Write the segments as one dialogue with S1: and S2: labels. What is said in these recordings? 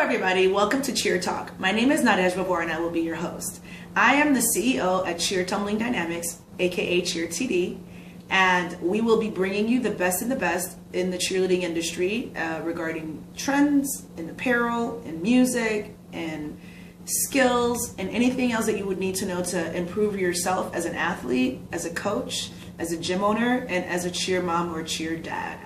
S1: everybody, welcome to Cheer Talk. My name is Nadej Vavor and I will be your host. I am the CEO at Cheer Tumbling Dynamics, aka Cheer TD, and we will be bringing you the best in the cheerleading industry regarding trends in apparel, in music, and skills, and anything else that you would need to know to improve yourself as an athlete, as a coach, as a gym owner, and as a cheer mom or cheer dad.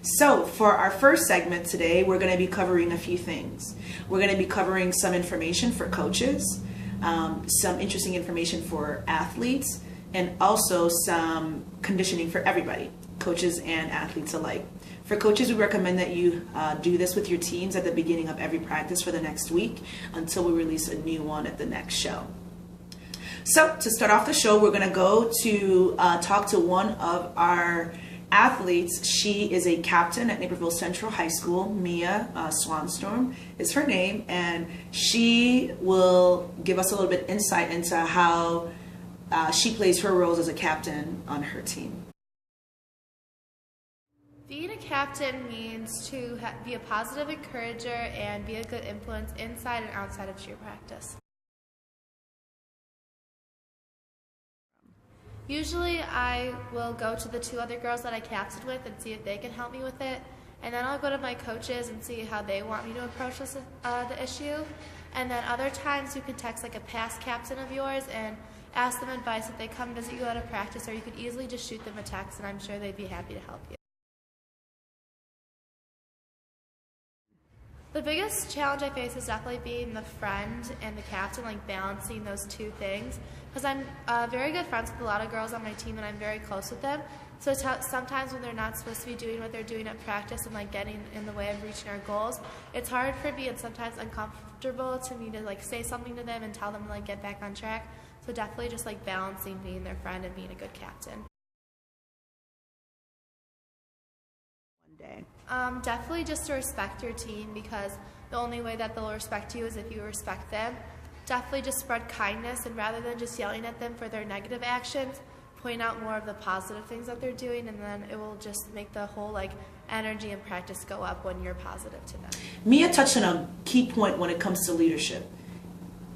S1: So for our first segment today, we're going to be covering a few things. We're going to be covering some information for coaches, some interesting information for athletes, and also some conditioning for everybody, coaches and athletes alike. For coaches, we recommend that you do this with your teams at the beginning of every practice for the next week until we release a new one at the next show. So to start off the show, we're going to go to talk to one of our athletes. She is a captain at Naperville Central High School. Mia Swanstorm is her name, and she will give us a little bit insight into how she plays her roles as a captain on her team.
S2: Being a captain means to be a positive encourager and be a good influence inside and outside of cheer practice. Usually I will go to the two other girls that I captained with and see if they can help me with it. And then I'll go to my coaches and see how they want me to approach this, the issue. And then other times you can text like a past captain of yours and ask them advice if they come visit you at a practice, or you could easily just shoot them a text and I'm sure they'd be happy to help you. The biggest challenge I face is definitely being the friend and the captain, like balancing those two things. Because I'm very good friends with a lot of girls on my team and I'm very close with them. So sometimes when they're not supposed to be doing what they're doing at practice and like getting in the way of reaching our goals, it's hard for me and sometimes uncomfortable to me to like say something to them and tell them to like get back on track. So definitely just like balancing being their friend and being a good captain. Definitely just to respect your team, because the only way that they'll respect you is if you respect them. Definitely just spread kindness, and rather than just yelling at them for their negative actions, point out more of the positive things that they're doing, and then it will just make the whole like energy and practice go up when you're positive to them.
S1: Mia touched on a key point when it comes to leadership.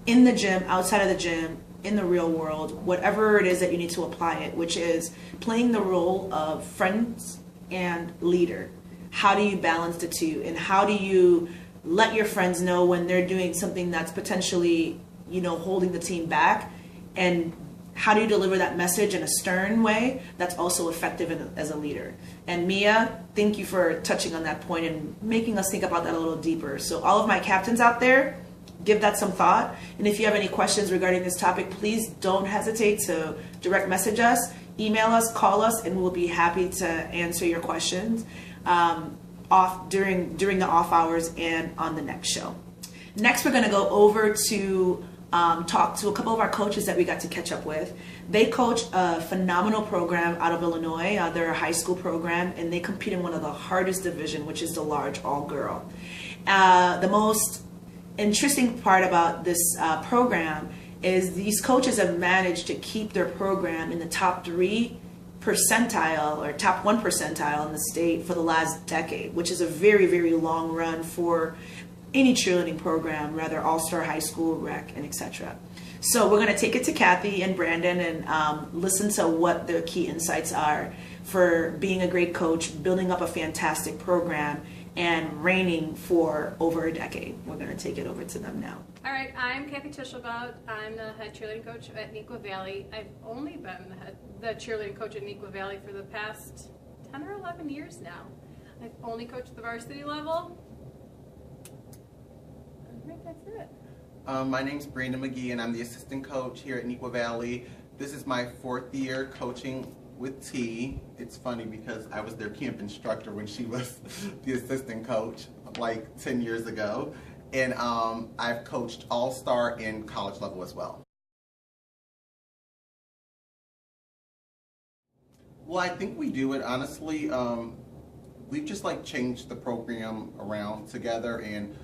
S1: In the gym, outside of the gym, in the real world, whatever it is that you need to apply it, which is playing the role of friends and leader. How do you balance the two, and how do you let your friends know when they're doing something that's potentially, holding the team back, and how do you deliver that message in a stern way that's also effective as a leader? And Mia, thank you for touching on that point and making us think about that a little deeper. So all of my captains out there, give that some thought. And if you have any questions regarding this topic, please don't hesitate to direct message us, email us, call us, and we'll be happy to answer your questions during the off hours and on the next show. Next, we're going to go over to talk to a couple of our coaches that we got to catch up with. They coach a phenomenal program out of Illinois. They're a high school program, and they compete in one of the hardest division, which is the large all-girl. The most interesting part about this program is these coaches have managed to keep their program in the top 3 percentile or top 1 percentile in the state for the last decade, which is a very, very long run for any cheerleading program, rather all-star high school, rec, and etc. So we're going to take it to Kathy and Brandon and listen to what their key insights are for being a great coach, building up a fantastic program, and reigning for over a decade. We're going to take it over to them now.
S3: All right, I'm Kathy Tischelbaut. I'm the head cheerleading coach at Neuqua Valley. I've only been the cheerleading coach at Neuqua Valley for the past 10 or 11 years now. I've only coached the varsity level. I think that's it.
S4: My name's Brandon McGee, and I'm the assistant coach here at Neuqua Valley. This is my 4th year coaching with T. It's funny because I was their camp instructor when she was the assistant coach like 10 years ago. And I've coached all-star and college level as well. Well, I think we do it, honestly. We've just like changed the program around together, and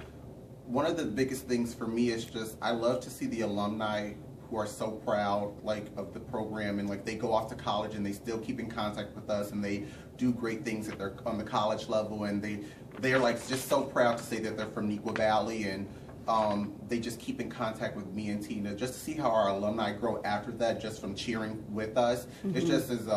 S4: one of the biggest things for me is just I love to see the alumni who are so proud like of the program, and like they go off to college and they still keep in contact with us and they do great things at on the college level, and they're like just so proud to say that they're from Neuqua Valley, and they just keep in contact with me and Tina just to see how our alumni grow after that, just from cheering with us. It just is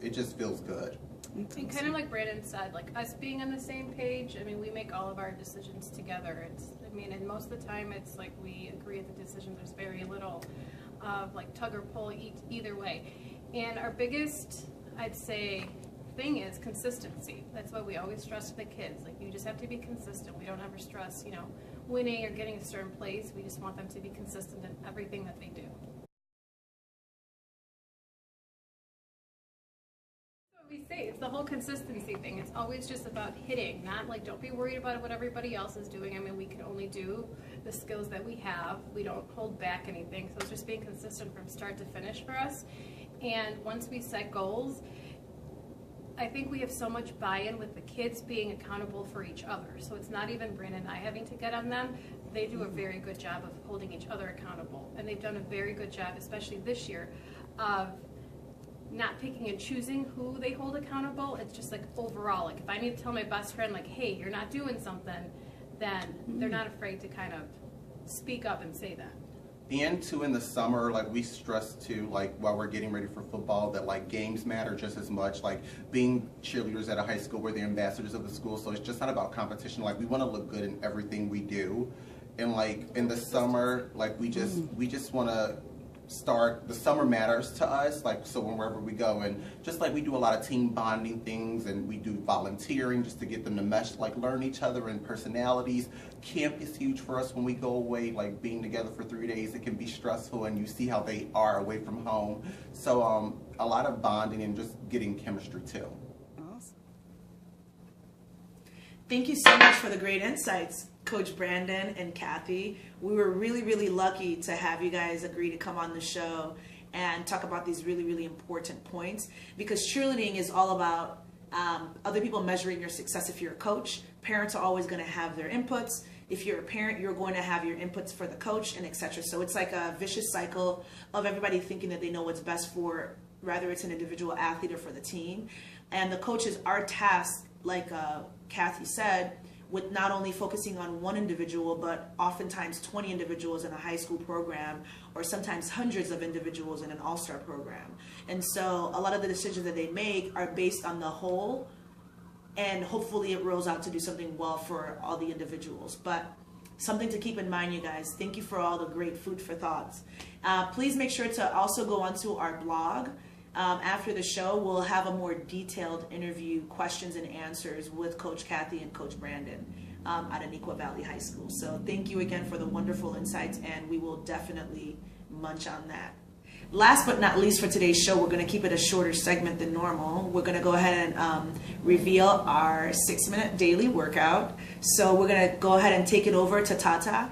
S4: it just feels good.
S3: And kind of like Brandon said, like us being on the same page, I mean, we make all of our decisions together. And most of the time it's like we agree at the decision. There's very little of like tug or pull either way. And our biggest, I'd say, thing is consistency. That's what we always stress to the kids. Like, you just have to be consistent. We don't ever stress, winning or getting a certain place. We just want them to be consistent in everything that they do. We say it's the whole consistency thing. It's always just about hitting, not like, don't be worried about what everybody else is doing. I mean, we can only do the skills that we have. We don't hold back anything. So it's just being consistent from start to finish for us. And once we set goals, I think we have so much buy-in with the kids being accountable for each other. So it's not even Brandon and I having to get on them. They do a very good job of holding each other accountable. And they've done a very good job, especially this year, of not picking and choosing who they hold accountable. It's just like overall, like if I need to tell my best friend, like, hey, you're not doing something, then they're not afraid to kind of speak up and say that.
S4: And too, in the summer, like we stress too, like while we're getting ready for football, that like games matter just as much. Like being cheerleaders at a high school, we're the ambassadors of the school, so it's just not about competition. Like we want to look good in everything we do, and like in the summer, like we just want to start, the summer matters to us, like so wherever we go, and just like we do a lot of team bonding things, and we do volunteering just to get them to mesh, like learn each other and personalities. Camp is huge for us when we go away, like being together for 3 days, it can be stressful, and you see how they are away from home. So a lot of bonding and just getting chemistry too.
S1: Awesome. Thank you so much for the great insights, Coach Brandon and Kathy. We were really, really lucky to have you guys agree to come on the show and talk about these really, really important points, because cheerleading is all about other people measuring your success. If you're a coach, parents are always going to have their inputs. If you're a parent, you're going to have your inputs for the coach, and etc. So it's like a vicious cycle of everybody thinking that they know what's best for, whether it's an individual athlete or for the team. And the coaches are tasked, like Kathy said, with not only focusing on one individual, but oftentimes 20 individuals in a high school program, or sometimes hundreds of individuals in an all-star program. And so a lot of the decisions that they make are based on the whole, and hopefully it rolls out to do something well for all the individuals. But something to keep in mind, you guys. Thank you for all the great food for thoughts. Please make sure to also go onto our blog. After the show, we'll have a more detailed interview, questions and answers with Coach Kathy and Coach Brandon out of Neuqua Valley High School. So thank you again for the wonderful insights, and we will definitely munch on that. Last but not least for today's show, we're going to keep it a shorter segment than normal. We're going to go ahead and reveal our 6-minute daily workout. So we're going to go ahead and take it over to Tata.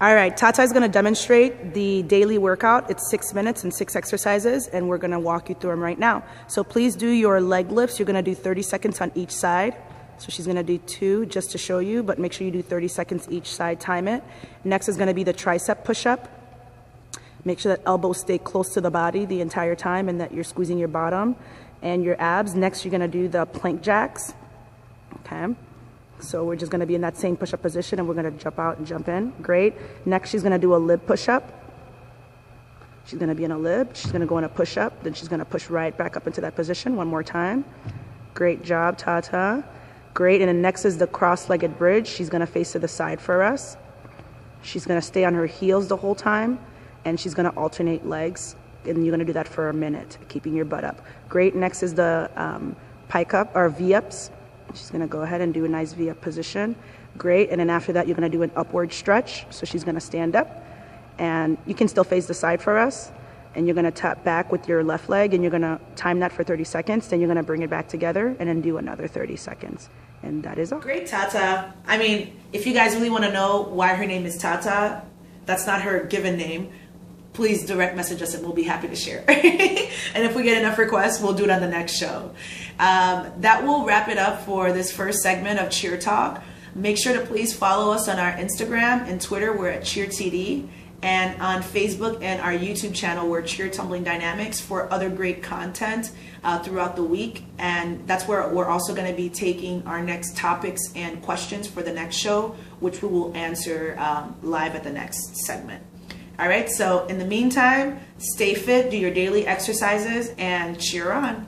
S5: All right, Tata is going to demonstrate the daily workout. It's 6 minutes and 6 exercises, and we're going to walk you through them right now. So please do your leg lifts. You're going to do 30 seconds on each side. So she's going to do 2 just to show you, but make sure you do 30 seconds each side, time it. Next is going to be the tricep push-up. Make sure that elbows stay close to the body the entire time and that you're squeezing your bottom and your abs. Next, you're going to do the plank jacks. Okay. So we're just going to be in that same push-up position, and we're going to jump out and jump in. Great. Next, she's going to do a lib push-up. She's going to be in a lib. She's going to go in a push-up. Then she's going to push right back up into that position one more time. Great job, Tata. Great. And then next is the cross-legged bridge. She's going to face to the side for us. She's going to stay on her heels the whole time, and she's going to alternate legs. And you're going to do that for a minute, keeping your butt up. Great. Next is the pike up or V-ups. She's going to go ahead and do a nice V-up position. Great. And then after that, you're going to do an upward stretch. So she's going to stand up, and you can still face the side for us. And you're going to tap back with your left leg, and you're going to time that for 30 seconds. Then you're going to bring it back together and then do another 30 seconds. And that is all.
S1: Great, Tata. I mean, if you guys really want to know why her name is Tata, that's not her given name. Please direct message us and we'll be happy to share. And if we get enough requests, we'll do it on the next show. That will wrap it up for this first segment of Cheer Talk. Make sure to please follow us on our Instagram and Twitter. We're at CheerTD. and on Facebook and our YouTube channel, we're Cheer Tumbling Dynamics, for other great content throughout the week. And that's where we're also going to be taking our next topics and questions for the next show, which we will answer live at the next segment. All right, so in the meantime, stay fit, do your daily exercises, and cheer on.